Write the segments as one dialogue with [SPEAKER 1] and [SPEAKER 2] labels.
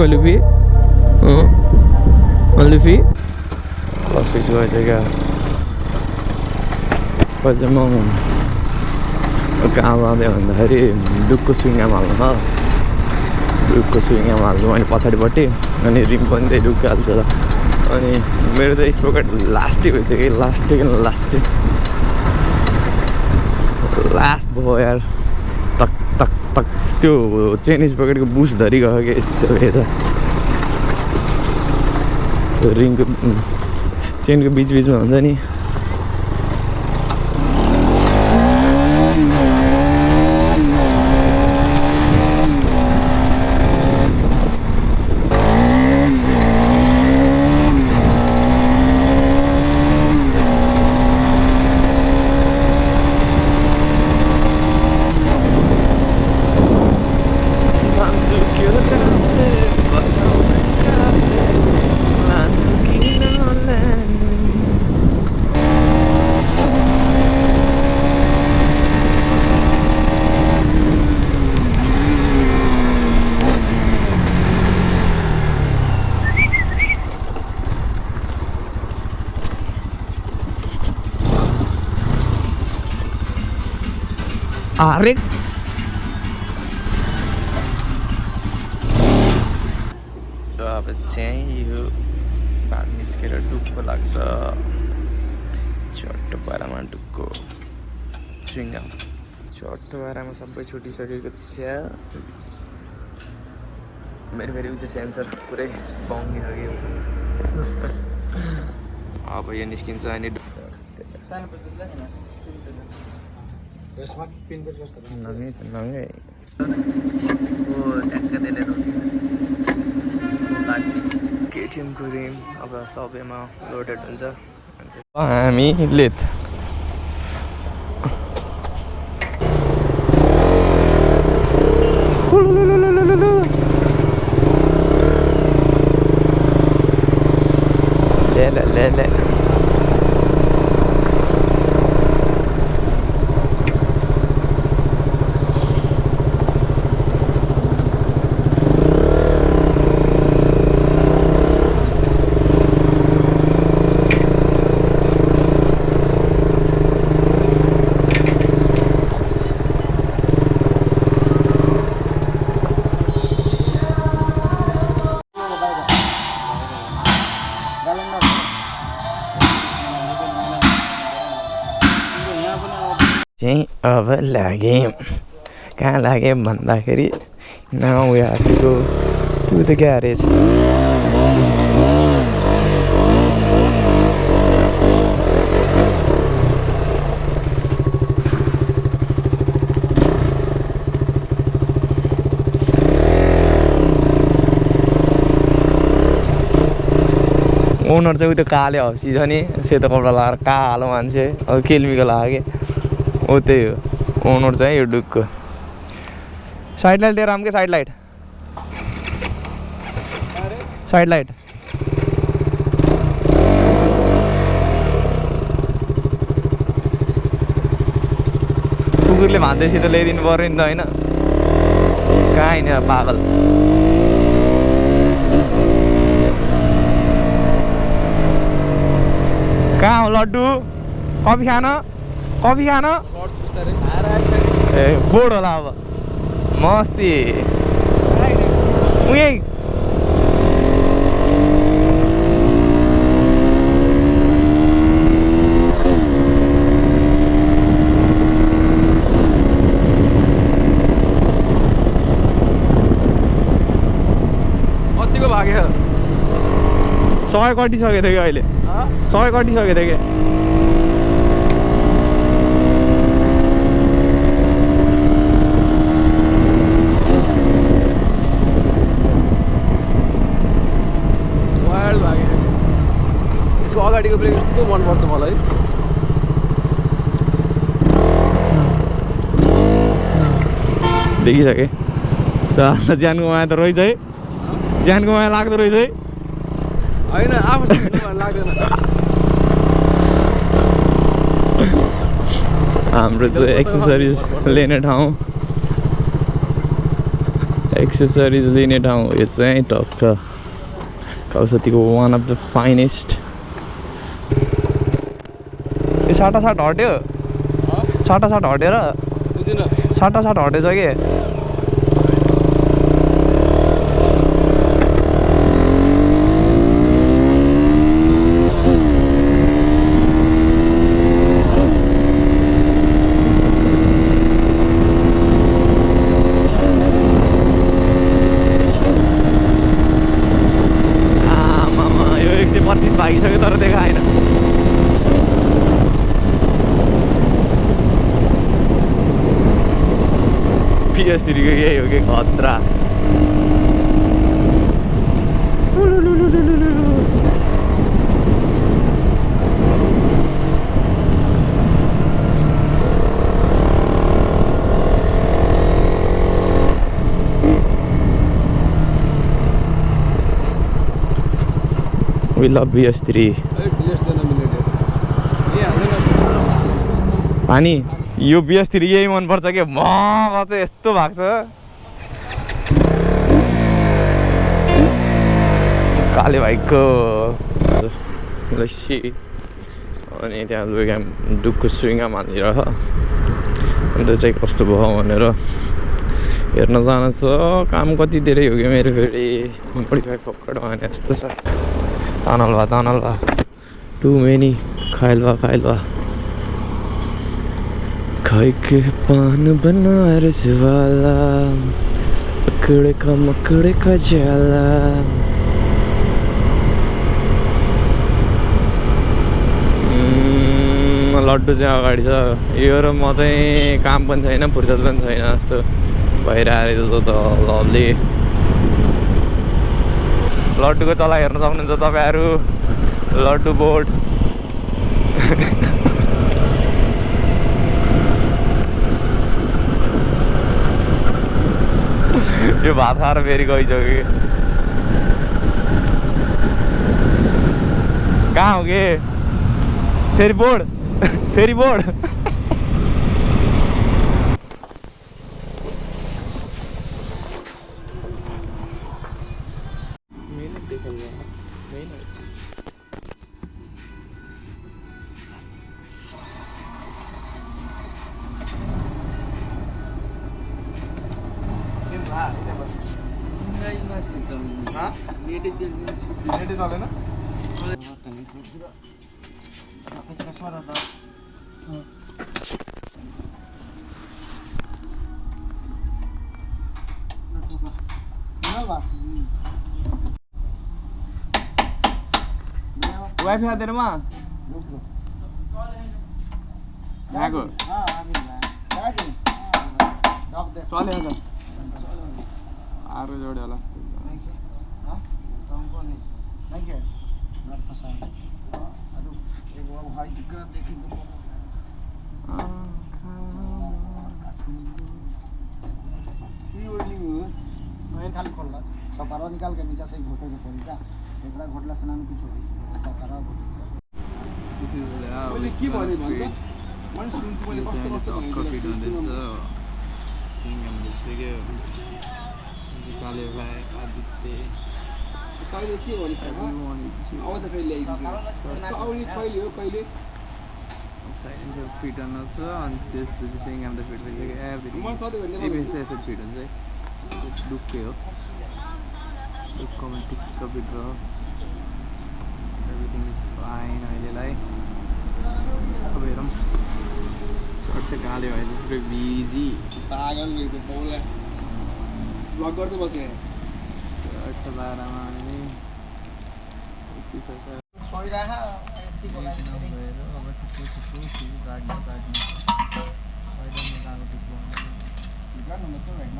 [SPEAKER 1] Luffy Luffy switch गएछ क्या पछि म कहाँ जाँदै भन्दाखेरि डुकको स्विङमा हाल्नु छ डुकको स्विङमा हाल्छु मैले पछाडिपट्टि अनि रिम पनि त्यही डुकको हाल्छु र अनि मेरो चाहिँ स्पोकेट लास्टै भइसक्यो कि लास्ट भयो यार तक तक तक त्यो चेन स्पोकेटको बुस्ट धरि गयो कि यस्तो हेर त्यो रिङको चेनको बिचमा हुन्छ नि अरे अब चाहिँ यो भाग निस्केर डुक्को लाग्छ छोटो पारामा डुक्को चुइङगम छोटो पारामा सबै छुटिसकेको छ मेरो फेरि उयो सेन्सर पुरै पाउने खालको अब यो निस्किन्छ अनि नङै छ नङै केटिएमको रिम अब सबैमा लोडेड हुन्छ हामी लेथ ले चाहिँ अब लाग्यौँ कहाँ लाग्यौँ भन्दाखेरि now we have to go to the garage owner चाहिँ उयो काले हप्सी छ नि सेतो कपडा लगाएर कालो मान्छे अब केल्मीको लाग्यो ओ त्यही हो ओनर चाहिँ यो डुकको साइड लाइट लिएर आऊँ क्या साइड लाइट कुकुरले भान्दैसित ल्याइदिनु पऱ्यो नि त होइन कहाँ हिँडेर पागल कहाँ हो लड्डु कफी खान ए बोर्ड होला अब मस्ती उही
[SPEAKER 2] कतिको भाग्यो
[SPEAKER 1] 100 कटिसकेको थियो कि अहिले 100 कटिसकेको थियो कि
[SPEAKER 2] अगाडिको ब्रेक यस्तो मनपर्छ मलाई
[SPEAKER 1] देखिसकेँ साला ज्यानको माया त रहेछ है ज्यानको माया लाग्दो रहेछ है
[SPEAKER 2] होइन आफूसँग लाग्दैन
[SPEAKER 1] हाम्रो चाहिँ एक्सेसरिज लिने ठाउँ एक्सेसरिज लिने ठाउँ हो यो चाहिँ टक्क कौसतीको वान अफ द फाइनेस्ट। यो साटासाट हट्यो, साटासाट हटेर साटासाट हटेछ कि यो 125 भागिसक्यो तर देखाएन। PS3 को यही हो कि खतरा। We love PS3। पानी यो PS3 यही मनपर्छ कि मगा चाहिँ यस्तो भएको छ। काले भाइको लस्सी अनि त्यहाँ लुगा डुक्कु स्विङ्गा हालिरह अन्त चाहिँ कस्तो भयो भनेर हेर्न जानु छ। काम कति धेरै हो कि मेरो फेरि मोडिफाई पक्कड भने जस्तो छ। तानलवा टु मेनी खाइलवा खाई के पान बनारस वाला मकड़े का जाला। लड्डु चाहिँ अगाडि छ यो र म चाहिँ काम पनि छैन फुर्सद पनि छैन जस्तो भइरहेको छ त। लभली लड्डुको चला हेर्न सक्नुहुन्छ तपाईँहरू। लड्डु बोर्ड यो भात खाएर फेरि गइसक्यो। कहाँ हो कि फेरि बोर्ड फेरि बोर्ड वाइफाई हातेरमा यहाँको चल्यो त आरो जोड्यो होला।
[SPEAKER 3] सकारा निकाल के नीचे से घोटे के पड़ी क्या एकरा घोटला से नाम कुछ होई सकारा
[SPEAKER 2] मैले के भने भन्दा मन सुन्छु मैले कस्तो कस्तो
[SPEAKER 1] कपी गर्दैछ सिंगम दिसके काले भाइ आदित्य
[SPEAKER 2] कहिले के भनिस् अब त फेरि ल्याइदिनु आउने कहिले हो कहिले
[SPEAKER 1] साइड फिट गर्न छ अनि त्यसपछि सिंगम द फिट भइसक्यो एभ्री
[SPEAKER 2] म सधैँ भन्ने
[SPEAKER 1] एभ्री फिट हुन्छ दुःखै हो कमेन्ट सबै ग्रह एभ्रिथिङ इज फाइन अहिलेलाई। अब हेरौँ सर्ट गाले भए पुरै बिजी
[SPEAKER 2] पागल रहेछ बाउलाई ब्लग गर्दै बसेँ
[SPEAKER 1] सर्ट बाह्रमा अनि
[SPEAKER 3] छोइराख यतिको लागि
[SPEAKER 1] अब थुप्रो गाडी
[SPEAKER 3] गर्नु मस्तो हैन।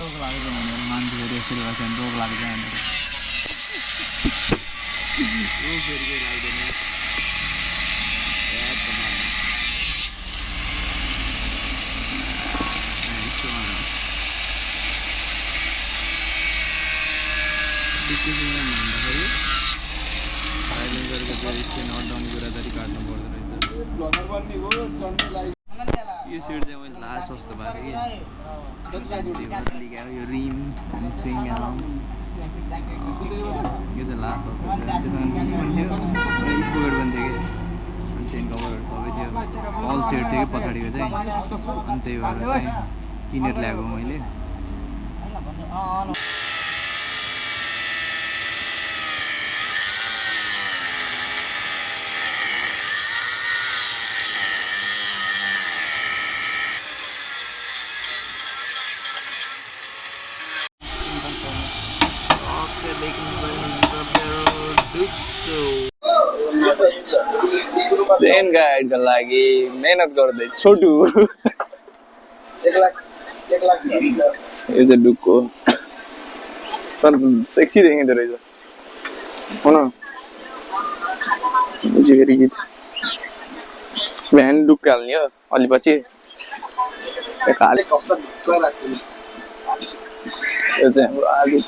[SPEAKER 1] रोग लागेको भनेर मान्छेहरू यसरी भएछ भने रोग लागेको भनेर रोग फेरि केही लाग्दैन। साइलेन्सरको चाहिँ स्क्रिन हटाउने कुरा जति काट्नु पर्दो रहेछ
[SPEAKER 2] ब्लगर बन्ने हो चढ्ने लागि
[SPEAKER 1] यो सिट चाहिँ मैले लास्ट जस्तो भएको कि यो रिम स्विङ यो चाहिँ लास्ट जस्तो त्यसमा मिस पनि थियो स्पोकेट पनि थियो कि अनि चेन कभरहरू सबै थियो अल सेट थियो कि पछाडिको चाहिँ अनि त्यही भएर चाहिँ किनेर ल्याएको मैले सेन गाइडको लागि मेहनत गर्दै छोटु यो चाहिँ डुकको तर सेक्सी देखिँदो रहेछ हो न फेरि गीत बिहान डुक्क हाल्ने हो अलि पछि यो चाहिँ हाम्रो आगे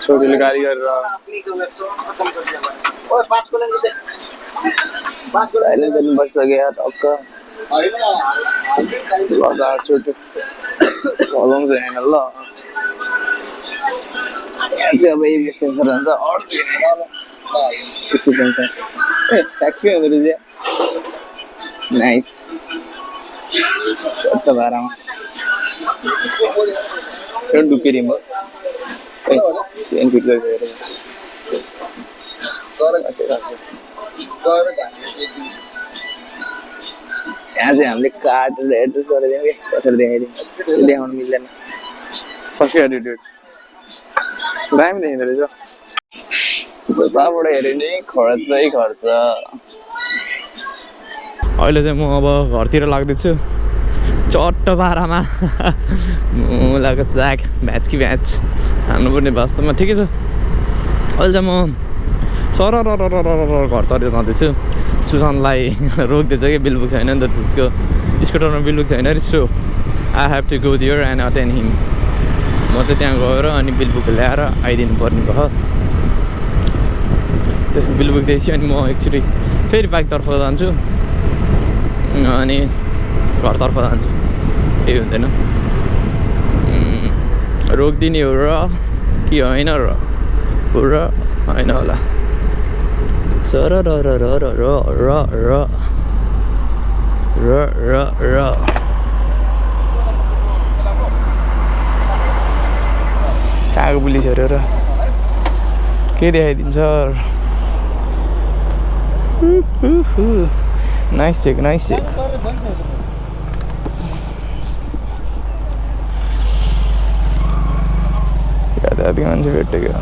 [SPEAKER 1] छोरीले गाडी गरेर साइलेन्सर बसिसक्यो टक्क छोटो लगाउँछ ह्यान्डल ल यहाँ चाहिँ अब एबिएस सेन्सर हुन्छ स्पिड सेन्सर ए ठ्याक्कै हुँदो रहेछ नाइस सट्ट भाडामा डुक्के रिम हो सेन फिट गरिदिएर यहाँ चाहिँ हामीले काटेर एडजस्ट गरिदियौँ कि कसरी देखाइदिउँ देखाउनु मिल्दैन फर्स्ट एटिट्युड दामी देखिँदो रहेछ जताबाट हेऱ्यो नि खर्चै खर्च अहिले चाहिँ म अब घरतिर लाग्दैछु चट्ट पारामा मुलाको साग भ्याच कि भ्याच हाल्नुपर्ने वास्तवमा ठिकै छ अहिले चाहिँ म सरर घरतिर जाँदैछु सुशान्तलाई रोक्दैछ कि बिल बुक छैन नि त त्यसको स्कुटरमा बिल बुक छैन रिसो I have to go there and attend him म चाहिँ त्यहाँ गएर अनि बिल बुक ल्याएर आइदिनु पर्ने भयो त्यसको बिल बुक दिएपछि अनि म एक्चुली फेरि बाइकतर्फ जान्छु अनि घरतर्फ जान्छु केही हुँदैन रोकिदिने हो र कि होइन र हो र होइन होला सर र र र र र र र र र र कहाँको पुलिसहरू र के देखाइदिन्छ sir nice check nice check यातायात मान्छे भेटेको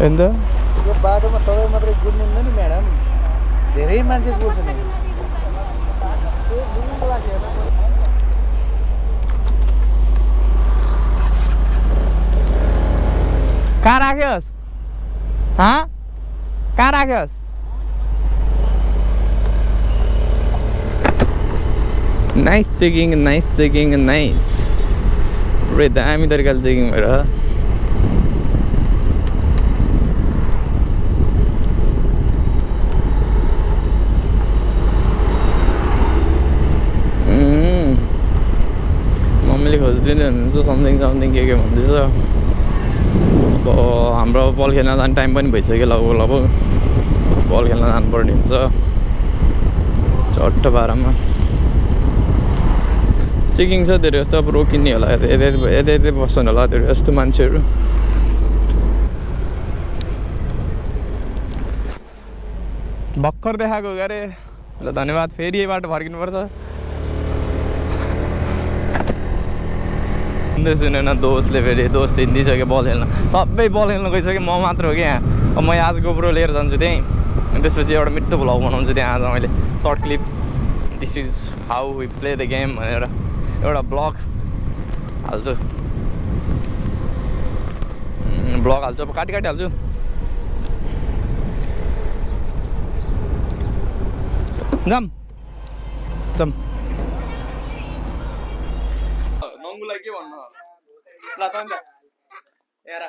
[SPEAKER 1] अन्त
[SPEAKER 3] यो बाटोमा तपाईँ मात्रै कुद्नुहुन्न नि म्याडम धेरै मान्छे कुद्छ नि
[SPEAKER 1] कहाँ राख्योस् कहाँ राख्योस् नाइस चेकिङ नाइस पुरै दामी तरिकाले चेकिङ भएर मम्मीले खोजिदिनु हुनुहुन्छ समथिङ के भन्दैछ अब हाम्रो बल खेल्न जाने टाइम पनि भइसक्यो लगभग बल खेल्न जानुपर्ने हुन्छ चट्ट पारामा चेकिङ छ धेरै जस्तो अब रोकिने होला यतै बस्छन् होला धेरै जस्तो मान्छेहरू भर्खर देखाएको गरे ल धन्यवाद फेरि यही बाटो फर्किनुपर्छ सुनेन दोस्तले फेरि दोस्त हिँडिसक्यो बल खेल्न सबै बल खेल्न गइसक्यो म मात्र हो कि यहाँ अब म आज गोप्रो लिएर जान्छु त्यहीँ अनि त्यसपछि एउटा मिठो भ्लग बनाउँछु त्यहाँ आज मैले short clip this is how we play the game भनेर एउटा ब्लग हाल्छु ब्लग हाल्छु अब काटी हाल्छु जाम नङ्गुलाई के भन्नु ल त हेर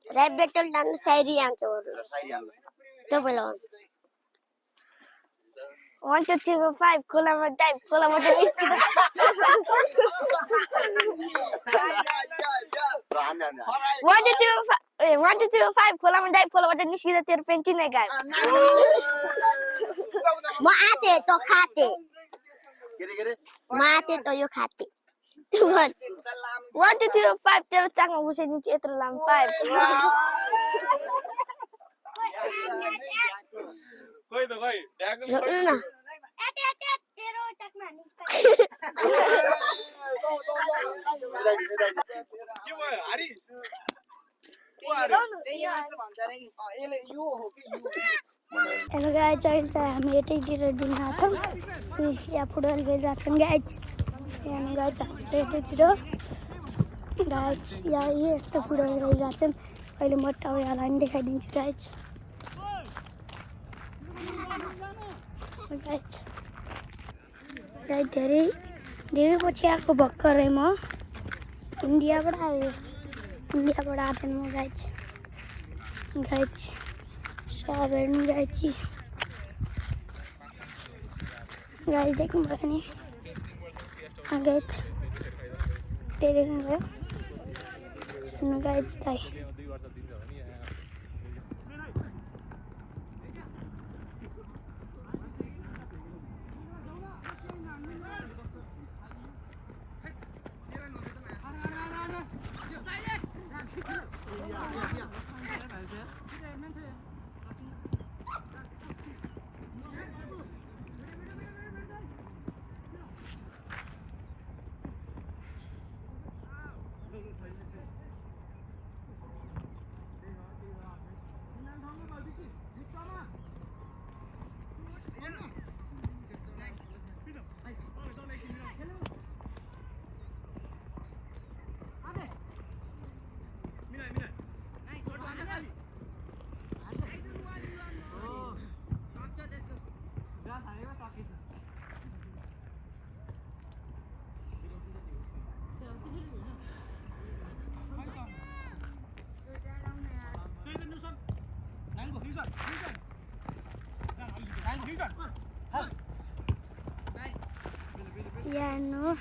[SPEAKER 4] ऱ्याप ब्याटल डान्स सायरी आउँछ तपाईँलाई 1 2 3 4 5 खोलामा टाइप खोलामा चाहिँ निस्किन्छ 1 2 3 4 5 खोलामा टाइप खोलाबाट निस्किँदा तेरो पेन्टी नै गायब म आते त खाते म आते त यो खाते 1 2 3 4 5 तेरो चाकमा घुसाइदिन्छु यत्रो लामो पाइप
[SPEAKER 1] खोइ त खोइ
[SPEAKER 4] तेरो चाकमा हेलो गाइज अहिले चाहिँ हामी यतैतिर डुल्न आएको छौँ यहाँ फुटबल खेलिरहेको छौँ गाइज यहाँ गाइज हामी चाहिँ यतैतिर गाइज यहाँ यस्तो फुटबल खेलिरहेको छौँ अहिले म तपाईँहरूलाई पनि देखाइदिन्छु गाइज गाइज धेरै पछि आएको भर्खरै म इन्डियाबाट आएको थिएँ म गाइज सब हेर्नु गाइज देख्नुभयो नि गाइज त्यही देख्नुभयो हेर्नु गाइज दाइ यहाँ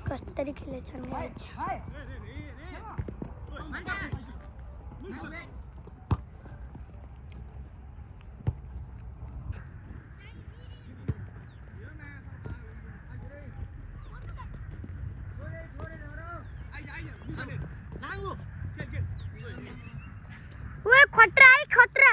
[SPEAKER 4] कसरी खेलेछन् गाइज ओए खतरा है खतरा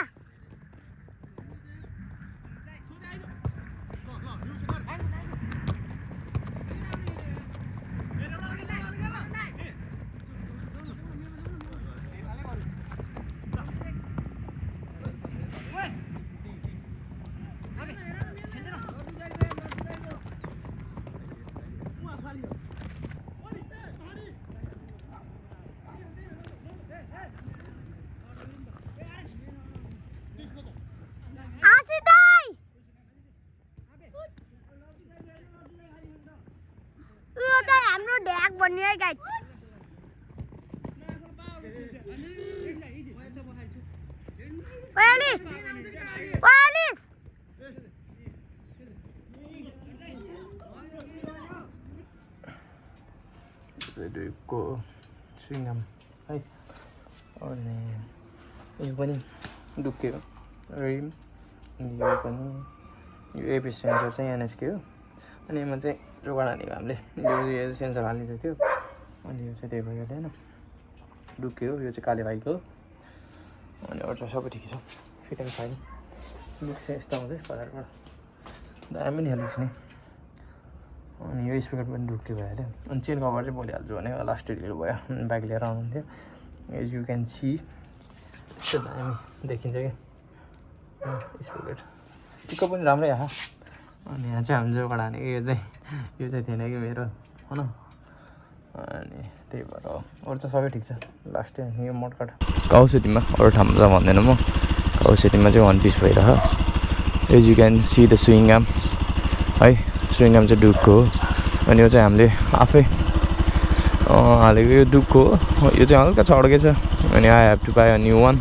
[SPEAKER 4] हाम्रो ढ्याक भन्ने है गाइज
[SPEAKER 1] को स्विङ्गम है अनि यो पनि दुख्यो रिम अनि यो पनि यो एपिस सेन्सर चाहिँ यहाँ निस्क्यो अनि यसमा चाहिँ जोगाड हानेको हामीले यो सेन्सर हाल्ने चाहिँ थियो अनि यो चाहिँ त्यही भइहाल्यो होइन दुख्यो यो चाहिँ काले भाइको अनि अरू चाहिँ सबै ठिकै छ फिट एन्ड फाइन लुक्स चाहिँ यस्तो आउँदै बजारबाट दामी नि लुक्स नि अनि यो स्पिकर पनि ढुक्कै भइहाल्यो अनि चेन कभर चाहिँ भोलि हाल्छु भने लास्ट ढिलो भयो बाइक लिएर आउनुहुन्थ्यो एज यु क्यान सी यस्तो दामी देखिन्छ कि स्पिकर टिक्को पनि राम्रै आयो अनि यहाँ चाहिँ हामीले जोगाड हानेको यो चाहिँ थिएन कि मेरो होइन अनि त्यही भएर हो अरू चाहिँ सबै ठिक छ लास्ट यो मोडकाट काउसेतीमा अरू ठाउँमा छ भन्दैन म काउसेतीमा चाहिँ वान पिस भइरह as you can see the swing arm है स्विङ आर्म चाहिँ डुकको हो अनि यो चाहिँ हामीले आफै हालेको यो डुकको हो यो चाहिँ हल्का चढ्कै छ अनि I have to buy a new one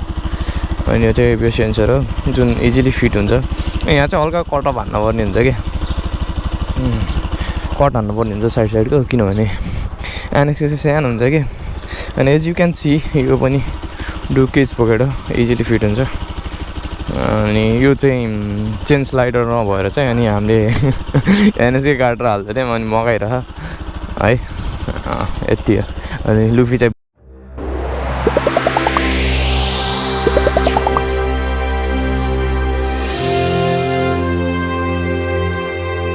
[SPEAKER 1] अनि यो चाहिँ यो सेन्सर हो जुन इजिली फिट हुन्छ यहाँ चाहिँ हल्का कटअप हान्नुपर्ने हुन्छ कि कट हान्नुपर्ने हुन्छ साइडको किनभने एनेक्स चाहिँ सानो हुन्छ कि अनि एज यु क्यान सी यो पनि डुककै स्पोकेट हो इजिली फिट हुन्छ अनि यो चाहिँ चेन स्लाइडर नभएर चाहिँ अनि हामीले एनएसकै काटेर हाल्दै थियौँ अनि मगाइरह है यति हो अनि लुफी चाहिँ